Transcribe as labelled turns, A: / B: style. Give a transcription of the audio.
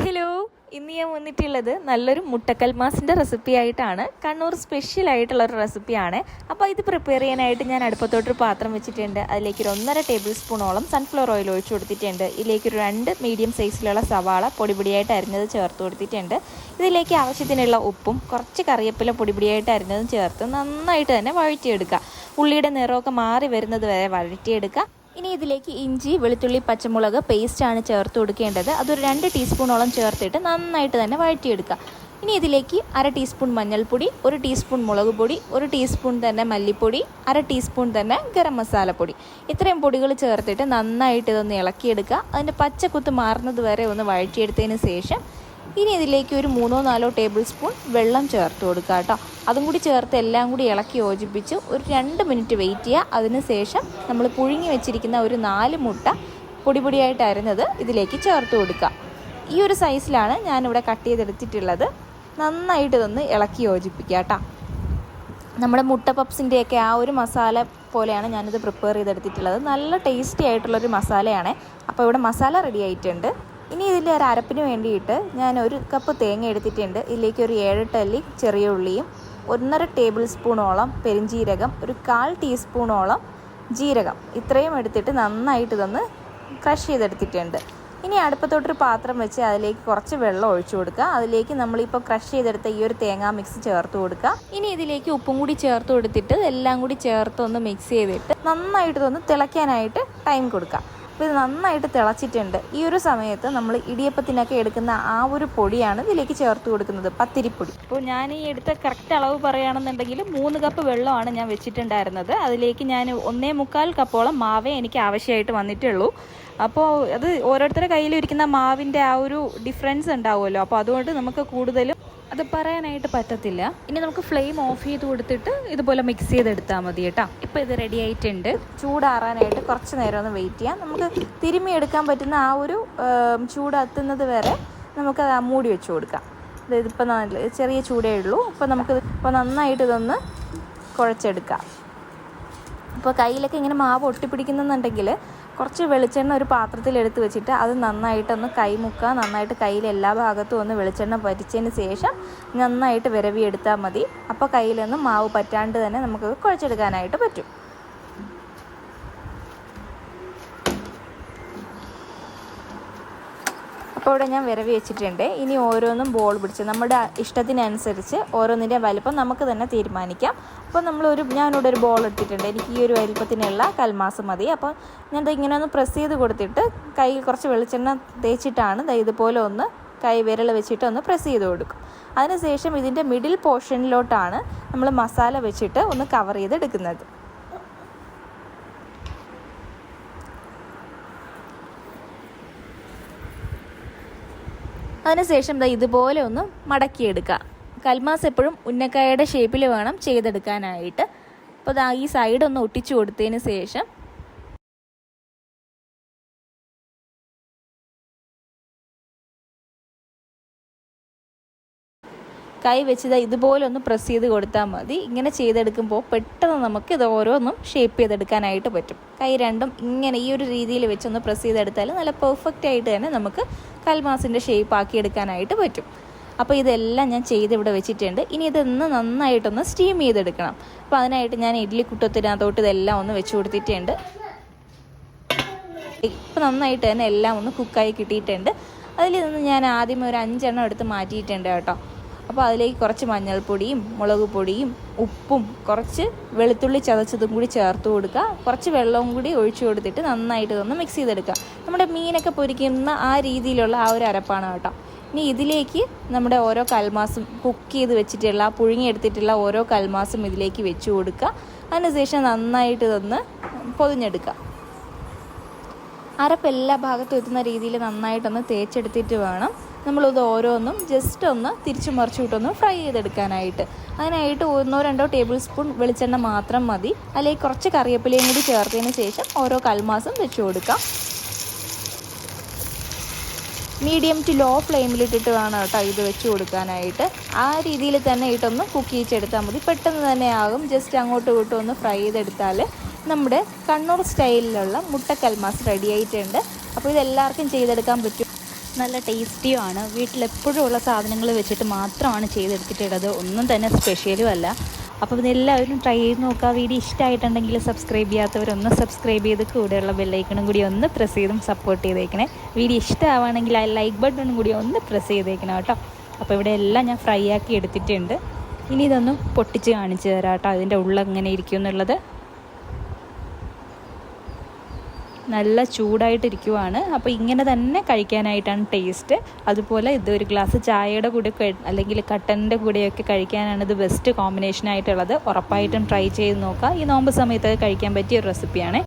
A: Hello, ഇന്ന് ഞാൻ വന്നിട്ടുള്ളത് നല്ലൊരു മുട്ടക്കൽമാസിൻ്റെ റെസിപ്പി ആയിട്ടാണ്. കണ്ണൂർ സ്പെഷ്യൽ ആയിട്ടുള്ളൊരു റെസിപ്പിയാണ്. അപ്പോൾ ഇത് പ്രിപ്പയർ ചെയ്യാനായിട്ട് ഞാൻ അടുപ്പത്തോട്ടൊരു പാത്രം വെച്ചിട്ടുണ്ട്. അതിലേക്ക് ഒരു 1.5 ടേബിൾ സ്പൂണോളം സൺഫ്ലവർ ഓയിൽ ഒഴിച്ചു കൊടുത്തിട്ടുണ്ട്. ഇതിലേക്ക് ഒരു 2 മീഡിയം സൈസിലുള്ള സവാള പൊടിപൊടിയായിട്ട് അരിഞ്ഞത് ചേർത്ത് കൊടുത്തിട്ടുണ്ട്. ഇതിലേക്ക് ആവശ്യത്തിനുള്ള ഉപ്പും കുറച്ച് കറിവേപ്പില പൊടിപൊടിയായിട്ട് അരിഞ്ഞതും ചേർത്ത് നന്നായിട്ട് തന്നെ വഴറ്റിയെടുക്കുക. ഉള്ളിയുടെ നിറമൊക്കെ മാറി വരുന്നത് വരെ വഴറ്റിയെടുക്കുക. ഇനി ഇതിലേക്ക് ഇഞ്ചി, വെളുത്തുള്ളി, പച്ചമുളക് പേസ്റ്റാണ് ചേർത്ത് കൊടുക്കേണ്ടത്. അതൊരു 2 ടീസ്പൂണോളം ചേർത്തിട്ട് നന്നായിട്ട് തന്നെ വഴറ്റിയെടുക്കുക. ഇനി ഇതിലേക്ക് 1/2 ടീസ്പൂൺ മഞ്ഞൾപ്പൊടി, 1 ടീസ്പൂൺ മുളക് പൊടി, 1 ടീസ്പൂൺ തന്നെ മല്ലിപ്പൊടി, 1/2 ടീസ്പൂൺ തന്നെ ഗരം മസാലപ്പൊടി, ഇത്രയും പൊടികൾ ചേർത്തിട്ട് നന്നായിട്ട് ഇതൊന്ന് ഇളക്കിയെടുക്കുക. അതിൻ്റെ പച്ചക്കുത്ത് മാറുന്നത് വരെ ഒന്ന് വഴറ്റിയെടുത്തതിന് ശേഷം ഇനി ഇതിലേക്ക് ഒരു 3-4 ടേബിൾ സ്പൂൺ വെള്ളം ചേർത്ത് കൊടുക്കുക കേട്ടോ. അതും കൂടി ചേർത്ത് എല്ലാം കൂടി ഇളക്കി യോജിപ്പിച്ച് ഒരു 2 മിനിറ്റ് വെയിറ്റ് ചെയ്യുക. അതിനുശേഷം നമ്മൾ പുഴുങ്ങി വെച്ചിരിക്കുന്ന ഒരു 4 മുട്ട പൊടിപൊടിയായിട്ട് അരിഞ്ഞത് ഇതിലേക്ക് ചേർത്ത് കൊടുക്കുക. ഈ ഒരു സൈസിലാണ് ഞാനിവിടെ കട്ട് ചെയ്തെടുത്തിട്ടുള്ളത്. നന്നായിട്ട് ഇതൊന്ന് ഇളക്കി യോജിപ്പിക്കുക കേട്ടോ. നമ്മുടെ മുട്ട പപ്സിൻ്റെയൊക്കെ ആ ഒരു മസാല പോലെയാണ് ഞാനിത് പ്രിപ്പയർ ചെയ്തെടുത്തിട്ടുള്ളത്. നല്ല ടേസ്റ്റി ആയിട്ടുള്ളൊരു മസാലയാണ്. അപ്പോൾ ഇവിടെ മസാല റെഡി ആയിട്ടുണ്ട്. ഇനി ഇതിൻ്റെ ഒരു അരപ്പിന് വേണ്ടിയിട്ട് ഞാൻ 1 കപ്പ് തേങ്ങ എടുത്തിട്ടുണ്ട്. ഇതിലേക്ക് ഒരു 7-8 അല്ലി ചെറിയ ഉള്ളിയും 1.5 ടേബിൾ സ്പൂണോളം പെരിഞ്ജീരകം, ഒരു 1/4 ടീസ്പൂണോളം ജീരകം, ഇത്രയും എടുത്തിട്ട് നന്നായിട്ട് ഇതൊന്ന് ക്രഷ് ചെയ്തെടുത്തിട്ടുണ്ട്. ഇനി അടുപ്പത്തോട്ടൊരു പാത്രം വെച്ച് അതിലേക്ക് കുറച്ച് വെള്ളം ഒഴിച്ചു കൊടുക്കുക. അതിലേക്ക് നമ്മളിപ്പോൾ ക്രഷ് ചെയ്തെടുത്ത ഈ ഒരു തേങ്ങാ മിക്സ് ചേർത്ത് കൊടുക്കുക. ഇനി ഇതിലേക്ക് ഉപ്പും കൂടി ചേർത്ത് കൊടുത്തിട്ട് എല്ലാം കൂടി ചേർത്ത് ഒന്ന് മിക്സ് ചെയ്തിട്ട് നന്നായിട്ട് ഇതൊന്ന് തിളയ്ക്കാനായിട്ട് ടൈം കൊടുക്കുക. അപ്പോൾ ഇത് നന്നായിട്ട് തിളച്ചിട്ടുണ്ട്. ഈ ഒരു സമയത്ത് നമ്മൾ ഇടിയപ്പത്തിനൊക്കെ എടുക്കുന്ന ആ ഒരു പൊടിയാണ് ഇതിലേക്ക് ചേർത്ത് കൊടുക്കുന്നത്, പത്തിരിപ്പൊടി. അപ്പോൾ ഞാൻ ഈ എടുത്ത കറക്റ്റ് അളവ് പറയുകയാണെന്നുണ്ടെങ്കിൽ 3 കപ്പ് വെള്ളമാണ് ഞാൻ വെച്ചിട്ടുണ്ടായിരുന്നത്. അതിലേക്ക് ഞാൻ 1.25 കപ്പോളം മാവേ എനിക്ക് ആവശ്യമായിട്ട് വന്നിട്ടുള്ളൂ. അപ്പോൾ അത് ഓരോരുത്തരുടെ കയ്യിലിരിക്കുന്ന മാവിൻ്റെ ആ ഒരു ഡിഫറൻസ് ഉണ്ടാവുമല്ലോ. അപ്പോൾ അതുകൊണ്ട് നമുക്ക് കൂടുതലും അത് പറയാനായിട്ട് പറ്റത്തില്ല. ഇനി നമുക്ക് ഫ്ലെയിം ഓഫ് ചെയ്ത് കൊടുത്തിട്ട് ഇതുപോലെ മിക്സ് ചെയ്തെടുത്താൽ മതി കേട്ടോ. ഇപ്പോൾ ഇത് റെഡി ആയിട്ടുണ്ട്. ചൂടാറാനായിട്ട് കുറച്ച് നേരം ഒന്ന് വെയിറ്റ് ചെയ്യാം. നമുക്ക് തിരുമ്മി എടുക്കാൻ പറ്റുന്ന ആ ഒരു ചൂടെത്തുന്നത് വരെ നമുക്ക് മൂടി വെച്ച് കൊടുക്കാം. ഇതിപ്പോൾ നല്ല ചെറിയ ചൂടേ ഉള്ളൂ. അപ്പോൾ നമുക്ക് ഇപ്പോൾ നന്നായിട്ട് ഇതൊന്ന് കുഴച്ചെടുക്കാം. ഇപ്പോൾ കയ്യിലൊക്കെ ഇങ്ങനെ മാവ് ഒട്ടിപ്പിടിക്കുന്നുണ്ടെങ്കിൽ കുറച്ച് വെളിച്ചെണ്ണ ഒരു പാത്രത്തിൽ എടുത്ത് വെച്ചിട്ട് അത് നന്നായിട്ടൊന്ന് കൈമുക്കുക. നന്നായിട്ട് കയ്യിൽ എല്ലാ ഭാഗത്തും ഒന്ന് വെളിച്ചെണ്ണ പറ്റിച്ചതിന് ശേഷം നന്നായിട്ട് വിരവിയെടുത്താൽ മതി. അപ്പോൾ കയ്യിലൊന്നും മാവ് പറ്റാണ്ട് തന്നെ നമുക്കത് കുഴച്ചെടുക്കാനായിട്ട് പറ്റും. അപ്പോൾ ഇവിടെ ഞാൻ വിരവി വെച്ചിട്ടുണ്ട്. ഇനി ഓരോന്നും ബോൾ പിടിച്ച് നമ്മുടെ ഇഷ്ടത്തിനനുസരിച്ച് ഓരോന്നിൻ്റെ വലിപ്പം നമുക്ക് തന്നെ തീരുമാനിക്കാം. അപ്പോൾ ഞാനിവിടെ ഒരു ബോൾ എടുത്തിട്ടുണ്ട്. എനിക്ക് ഈ ഒരു വലിപ്പത്തിനുള്ള കൽമാസ് മതി. അപ്പോൾ ഞാൻ ഇങ്ങനെ ഒന്ന് പ്രസ് ചെയ്ത് കൊടുത്തിട്ട് കയ്യിൽ കുറച്ച് വെളിച്ചെണ്ണ തേച്ചിട്ടാണ് ഇതുപോലെ ഒന്ന് കൈ വിരൽ വെച്ചിട്ട് ഒന്ന് പ്രസ് ചെയ്ത് കൊടുക്കും. അതിനുശേഷം ഇതിൻ്റെ മിഡിൽ പോർഷനിലോട്ടാണ് നമ്മൾ മസാല വെച്ചിട്ട് ഒന്ന് കവർ ചെയ്തെടുക്കുന്നത്. അതിനുശേഷം ഇതുപോലെ ഒന്ന് മടക്കിയെടുക്കുക. കൽമാസ് എപ്പോഴും ഉന്നക്കായയുടെ ഷേപ്പിൽ വേണം ചെയ്തെടുക്കാനായിട്ട്. അപ്പോൾ ഈ സൈഡ് ഒന്ന് ഒട്ടിച്ചു കൊടുത്തതിന് ശേഷം കൈ വെച്ച് ഇതുപോലെ ഒന്ന് പ്രസ് ചെയ്ത് കൊടുത്താൽ മതി. ഇങ്ങനെ ചെയ്തെടുക്കുമ്പോൾ പെട്ടെന്ന് നമുക്ക് ഇത് ഓരോന്നും ഷേപ്പ് ചെയ്തെടുക്കാനായിട്ട് പറ്റും. കൈ രണ്ടും ഇങ്ങനെ ഈ ഒരു രീതിയിൽ വെച്ചൊന്ന് പ്രസ് ചെയ്തെടുത്താൽ നല്ല പെർഫെക്റ്റ് ആയിട്ട് തന്നെ നമുക്ക് കൽമാസിൻ്റെ ഷേപ്പ് ആക്കിയെടുക്കാനായിട്ട് പറ്റും. അപ്പോൾ ഇതെല്ലാം ഞാൻ ഇവിടെ വെച്ചിട്ടുണ്ട്. ഇനി ഇതൊന്ന് നന്നായിട്ടൊന്ന് സ്റ്റീം ചെയ്തെടുക്കണം. അപ്പോൾ അതിനായിട്ട് ഞാൻ ഇഡ്ഡലി കുട്ടത്തിനകത്തോട്ട് ഇതെല്ലാം ഒന്ന് വെച്ച് കൊടുത്തിട്ടുണ്ട്. ഇപ്പോൾ നന്നായിട്ട് തന്നെ എല്ലാം ഒന്ന് കുക്കായി കിട്ടിയിട്ടുണ്ട്. അതിൽ നിന്ന് ഞാൻ ആദ്യം ഒരു 5 എണ്ണം എടുത്ത് മാറ്റിയിട്ടുണ്ട് കേട്ടോ. അപ്പോൾ അതിലേക്ക് കുറച്ച് മഞ്ഞൾപ്പൊടിയും മുളക് പൊടിയും ഉപ്പും കുറച്ച് വെളുത്തുള്ളി ചതച്ചതും കൂടി ചേർത്ത് കൊടുക്കുക. കുറച്ച് വെള്ളവും കൂടി ഒഴിച്ചു കൊടുത്തിട്ട് നന്നായിട്ട് ഇതൊന്ന് മിക്സ് ചെയ്തെടുക്കുക. നമ്മുടെ മീനൊക്കെ പൊരിക്കുന്ന ആ രീതിയിലുള്ള ആ ഒരു അരപ്പാണ് കേട്ടോ. ഇനി ഇതിലേക്ക് നമ്മുടെ ഓരോ കൽമാസും കുക്ക് ചെയ്ത് വെച്ചിട്ടുള്ള പുഴുങ്ങിയെടുത്തിട്ടുള്ള ഓരോ കൽമാസും ഇതിലേക്ക് വെച്ച് കൊടുക്കുക. അതിനുശേഷം നന്നായിട്ട് ഇതൊന്ന് പൊതിഞ്ഞെടുക്കുക. അരപ്പ് എല്ലാ ഭാഗത്തും എത്തുന്ന രീതിയിൽ നന്നായിട്ടൊന്ന് തേച്ചെടുത്തിട്ട് വേണം നമ്മളിത് ഓരോന്നും ജസ്റ്റ് ഒന്ന് തിരിച്ചു മറിച്ചിട്ടൊന്ന് ഫ്രൈ ചെയ്തെടുക്കാനായിട്ട്. അതിനായിട്ട് 1-2 ടേബിൾ സ്പൂൺ വെളിച്ചെണ്ണ മാത്രം മതി. അതിലേക്ക് കുറച്ച് കറിവേപ്പിലയും കൂടി ചേർത്തതിന് ശേഷം ഓരോ കൽമാസും വെച്ച് കൊടുക്കാം. മീഡിയം ടു ലോ ഫ്ലെയിമിലിട്ടിട്ട് വേണം കേട്ടോ ഇത് വെച്ച് കൊടുക്കാനായിട്ട്. ആ രീതിയിൽ തന്നെ ഇട്ടൊന്ന് കുക്ക് ചെയ്തെടുത്താൽ മതി. പെട്ടെന്ന് തന്നെ ആകും. ജസ്റ്റ് അങ്ങോട്ടും ഇങ്ങോട്ടും ഒന്ന് ഫ്രൈ ചെയ്തെടുത്താൽ നമ്മുടെ കണ്ണൂർ സ്റ്റൈലിലുള്ള മുട്ട കൽമാസ് റെഡി ആയിട്ടുണ്ട്. അപ്പോൾ ഇതെല്ലാവർക്കും ചെയ്തെടുക്കാൻ പറ്റും.
B: നല്ല ടേസ്റ്റിയുമാണ്. വീട്ടിലെപ്പോഴും ഉള്ള സാധനങ്ങൾ വെച്ചിട്ട് മാത്രമാണ് ചെയ്തെടുത്തിട്ടുള്ളത്. ഒന്നും തന്നെ സ്പെഷ്യലും അല്ല. അപ്പോൾ ഇതെല്ലാവരും ട്രൈ ചെയ്ത് നോക്കുക. വീഡിയോ ഇഷ്ടമായിട്ടുണ്ടെങ്കിൽ സബ്സ്ക്രൈബ് ചെയ്യാത്തവരൊന്ന് സബ്സ്ക്രൈബ് ചെയ്ത് കൂടെയുള്ള ബെല്ലൈക്കണും കൂടി ഒന്ന് പ്രസ് ചെയ്തും സപ്പോർട്ട് ചെയ്തേക്കണേ. വീഡിയോ ഇഷ്ടമാവുകയാണെങ്കിൽ ആ ലൈക്ക് ബട്ടണും കൂടി ഒന്ന് പ്രസ് ചെയ്തേക്കണം കേട്ടോ. അപ്പോൾ ഇവിടെ എല്ലാം ഞാൻ ഫ്രൈ ആക്കി എടുത്തിട്ടുണ്ട്. ഇനി ഇതൊന്ന് പൊട്ടിച്ച് കാണിച്ചു തരാം കേട്ടോ, അതിൻ്റെ ഉള്ളെങ്ങനെ ഇരിക്കും എന്നുള്ളത്. നല്ല ചൂടായിട്ടിരിക്കുവാണ്. അപ്പോൾ ഇങ്ങനെ തന്നെ കഴിക്കാനായിട്ടാണ് ടേസ്റ്റ്. അതുപോലെ ഇതൊരു ഗ്ലാസ് ചായയുടെ കൂടെ അല്ലെങ്കിൽ കട്ടൻ്റെ കൂടെയൊക്കെ കഴിക്കാനാണ് ഇത് ബെസ്റ്റ് കോമ്പിനേഷനായിട്ടുള്ളത്. ഉറപ്പായിട്ടും ട്രൈ ചെയ്ത് നോക്കുക. ഈ നോമ്പ് സമയത്ത് കഴിക്കാൻ പറ്റിയ ഒരു റെസിപ്പിയാണ്.